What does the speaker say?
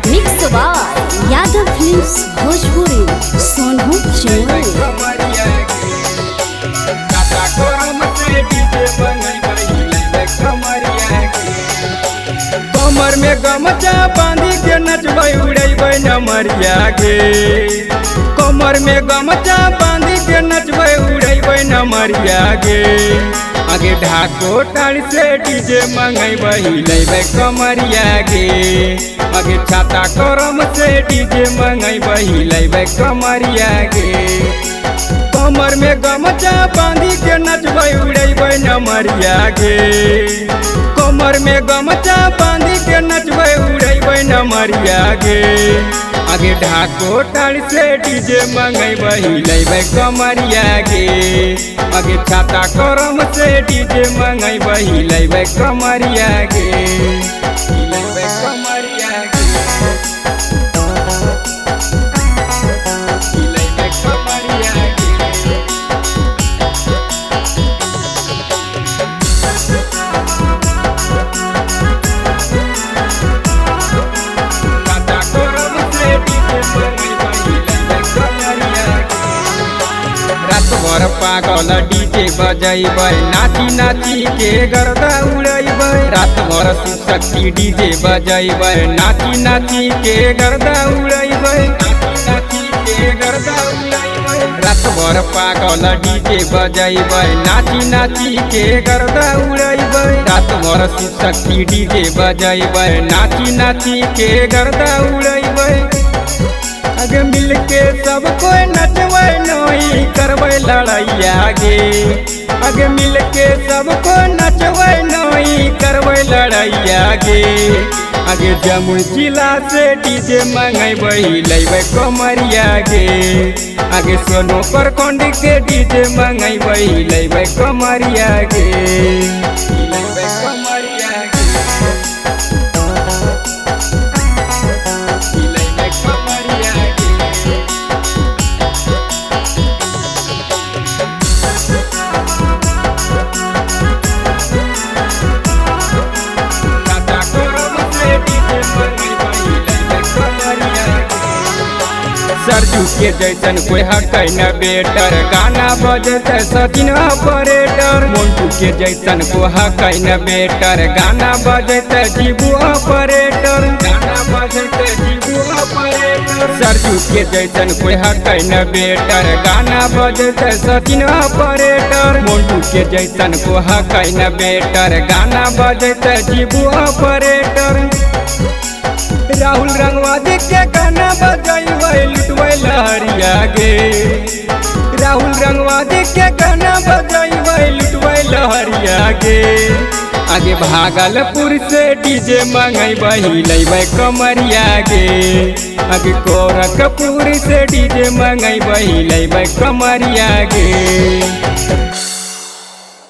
Mix by Yadav films Bhojpuri Sonu कमर में गमछा बांधी के नचबै उड़ेबै नमरिया गे। कमर में गमछा बांधी के नचबै उड़ेबै नमरिया गे। आगे ढाको टाड़ी से डीजे मंगेबै हिलेबै कमरिया गे। आगे छाता करम से डीजे मंगेबै हिलेबै कमरिया गे। कमर में गमछा बांधी के नचबै उड़ेबै नमरिया गे। कमर में गमछा बांधी के नचबै उड़ेबै नमरिया गे। आगे ढाको टाड़ी से डीजे मंगेबै हिलेबै कमरिया गे। आगे छाता करम से डीजे मंगेबै हिलेबै कमरिया गे। हिलेबै कमरिया गे। हिलेबै कमरिया गे। भर पागल डीजे बजैबै नाची नाची के गर्दा उड़ैबै। रात भर शक्ति डीजे बजैबै नाची नाची के गर्दा उड़ैबै। नाची के गर्दा उड़ैबै। रात भर पागल डीजे बजैबै नाची नाची के गर्दा उड़ैबै। रात भर शक्ति डीजे बजैबै नाची नाची के गर्दा उड़ैबै। आगे मिल के सब कोई नचबै नहीं करबै लड़ैया गे। आगे मिल के सब कोई नचबै नहीं करबै लड़ैया गे। आगे जमुई जिला से डीजे मंगेबै हिलेबै कमरिया गे। आगे सोनो प्रखंड के डीजे मंगेबै हिलेबै कमरिया गे। हिलेबै कमरिया गे। सरजू के जैसन कोई हकै न बेटर गाना बजते सचिन ऑपरेटर। मोन्टू के जैसन कोई हकै न बेटर गाना बजते जीबू ऑपरेटर। गाना बजते जीबू ऑपरेटर। सरजू के जैसन कोई हकै न बेटर गाना बजते सचिन ऑपरेटर। मोन्टू के जैसन कोई हकै न बेटर गाना बजते जीबू ऑपरेटर। राहुल रंगवादी के गाना बजैबै लुटबै लहरिया गे। राहुल रंगवादी के गाना बजैबै लुटबै लहरिया गे। आगे भागलपुर से डीजे मंगेबै हिलेबै कमरिया गे। आगे गोरखपुर से डीजे मंगेबै हिलेबै कमरिया गे।